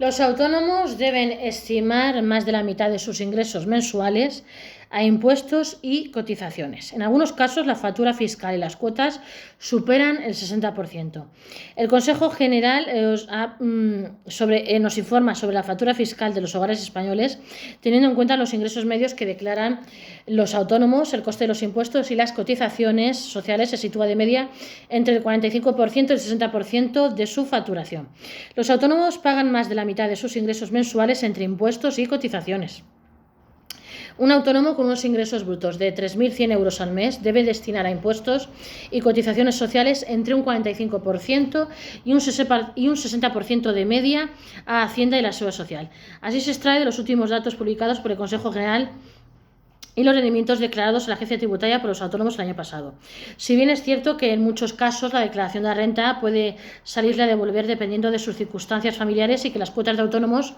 Los autónomos deben estimar más de la mitad de sus ingresos mensuales a impuestos y cotizaciones. En algunos casos, la factura fiscal y las cuotas superan el 60%. El Consejo General nos informa sobre la factura fiscal de los hogares españoles, teniendo en cuenta los ingresos medios que declaran los autónomos. El coste de los impuestos y las cotizaciones sociales se sitúa de media entre el 45% y el 60% de su facturación. Los autónomos pagan más de la mitad de sus ingresos mensuales entre impuestos y cotizaciones. Un autónomo con unos ingresos brutos de 3.100 euros al mes debe destinar a impuestos y cotizaciones sociales entre un 45% y un 60% de media a Hacienda y la Seguridad Social. Así se extrae de los últimos datos publicados por el Consejo General y los rendimientos declarados a la agencia tributaria por los autónomos el año pasado. Si bien es cierto que en muchos casos la declaración de la renta puede salirle a devolver dependiendo de sus circunstancias familiares y que las cuotas de autónomos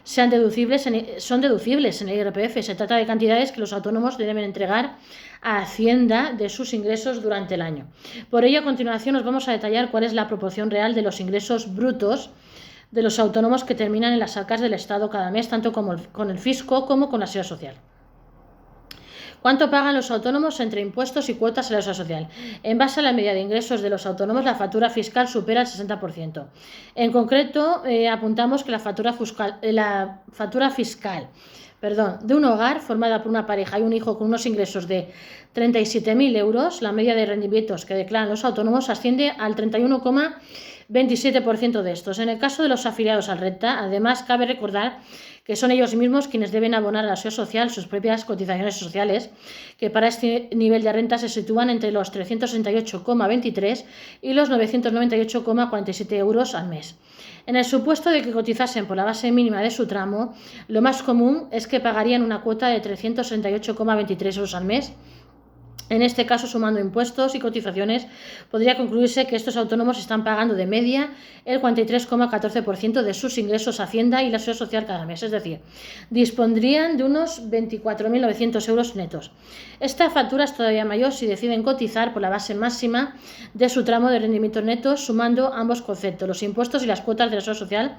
son deducibles en el IRPF, se trata de cantidades que los autónomos deben entregar a Hacienda de sus ingresos durante el año. Por ello, a continuación nos vamos a detallar cuál es la proporción real de los ingresos brutos de los autónomos que terminan en las arcas del Estado cada mes, tanto con el fisco como con la Seguridad Social. ¿Cuánto pagan los autónomos entre impuestos y cuotas a la Seguridad Social? En base a la media de ingresos de los autónomos, la factura fiscal supera el 60%. En concreto, apuntamos que la factura fiscal de un hogar formada por una pareja y un hijo con unos ingresos de 37.000 euros, la media de rendimientos que declaran los autónomos asciende al 31,27% de estos. En el caso de los afiliados al renta, además, cabe recordar que son ellos mismos quienes deben abonar a la Seguridad Social sus propias cotizaciones sociales, que para este nivel de renta se sitúan entre los 368,23 y los 998,47 euros al mes. En el supuesto de que cotizasen por la base mínima de su tramo, lo más común es que pagarían una cuota de 368,23 euros al mes. En este caso, sumando impuestos y cotizaciones, podría concluirse que estos autónomos están pagando de media el 43,14% de sus ingresos a Hacienda y la Seguridad Social cada mes, es decir, dispondrían de unos 24.900 euros netos. Esta factura es todavía mayor si deciden cotizar por la base máxima de su tramo de rendimientos netos, sumando ambos conceptos, los impuestos y las cuotas de la Seguridad Social.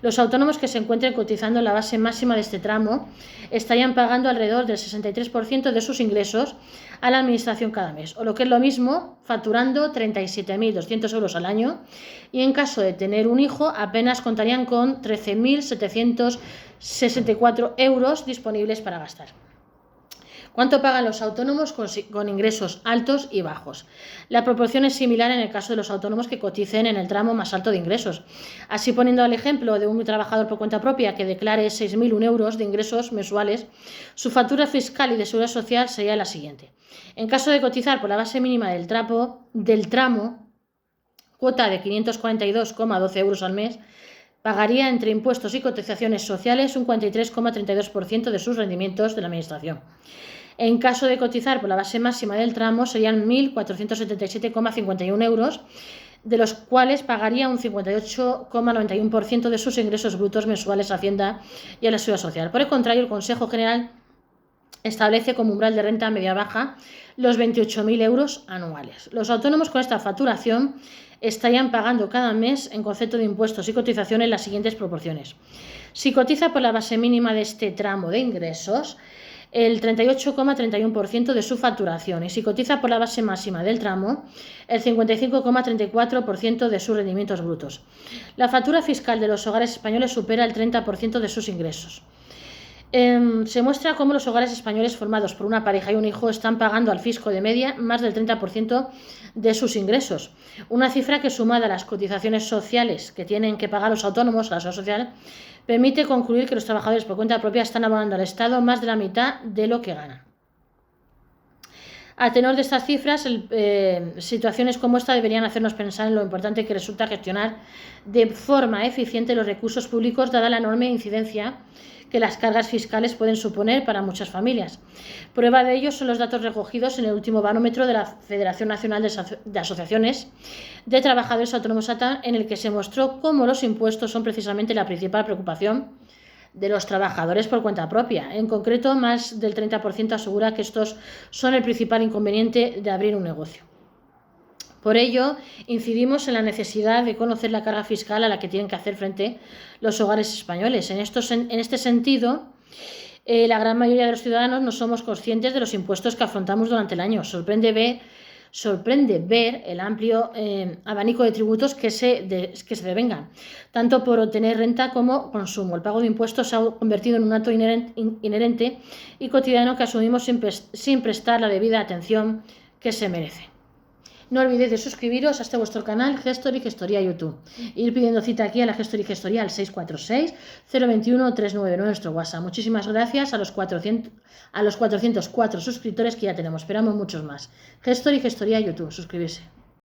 Los autónomos que se encuentren cotizando en la base máxima de este tramo estarían pagando alrededor del 63% de sus ingresos a la administración cada mes, o lo que es lo mismo, facturando 37.200 euros al año, y en caso de tener un hijo apenas contarían con 13.764 euros disponibles para gastar. ¿Cuánto pagan los autónomos con ingresos altos y bajos? La proporción es similar en el caso de los autónomos que coticen en el tramo más alto de ingresos. Así, poniendo el ejemplo de un trabajador por cuenta propia que declare 6.001 euros de ingresos mensuales, su factura fiscal y de Seguridad Social sería la siguiente. En caso de cotizar por la base mínima del tramo, cuota de 542,12 euros al mes, pagaría entre impuestos y cotizaciones sociales un 43,32% de sus rendimientos de la Administración. En caso de cotizar por la base máxima del tramo serían 1.477,51 euros, de los cuales pagaría un 58,91% de sus ingresos brutos mensuales a Hacienda y a la Seguridad Social. Por el contrario, el Consejo General establece como umbral de renta media-baja los 28.000 euros anuales. Los autónomos con esta facturación estarían pagando cada mes en concepto de impuestos y cotizaciones las siguientes proporciones. Si cotiza por la base mínima de este tramo de ingresos, el 38,31% de su facturación, y si cotiza por la base máxima del tramo, el 55,34% de sus rendimientos brutos. La factura fiscal de los hogares españoles supera el 30% de sus ingresos. Se muestra cómo los hogares españoles formados por una pareja y un hijo están pagando al fisco de media más del 30% de sus ingresos. Una cifra que, sumada a las cotizaciones sociales que tienen que pagar los autónomos a la Seguridad Social, permite concluir que los trabajadores por cuenta propia están abonando al Estado más de la mitad de lo que ganan. A tenor de estas cifras, situaciones como esta deberían hacernos pensar en lo importante que resulta gestionar de forma eficiente los recursos públicos, dada la enorme incidencia que las cargas fiscales pueden suponer para muchas familias. Prueba de ello son los datos recogidos en el último barómetro de la Federación Nacional de Asociaciones de Trabajadores Autónomos ATA, en el que se mostró cómo los impuestos son precisamente la principal preocupación de los trabajadores por cuenta propia. En concreto, más del 30% asegura que estos son el principal inconveniente de abrir un negocio. Por ello, incidimos en la necesidad de conocer la carga fiscal a la que tienen que hacer frente los hogares españoles. En este sentido, la gran mayoría de los ciudadanos no somos conscientes de los impuestos que afrontamos durante el año. Sorprende ver el amplio abanico de tributos que se devengan, tanto por obtener renta como consumo. El pago de impuestos se ha convertido en un acto inherente y cotidiano que asumimos sin prestar la debida atención que se merece. No olvidéis de suscribiros a este vuestro canal Gestory Gestoría YouTube. Ir pidiendo cita aquí a la Gestory Gestoría al 646-021-399, nuestro WhatsApp. Muchísimas gracias a los 404 suscriptores que ya tenemos. Esperamos muchos más. Gestory Gestoría YouTube. Suscribirse.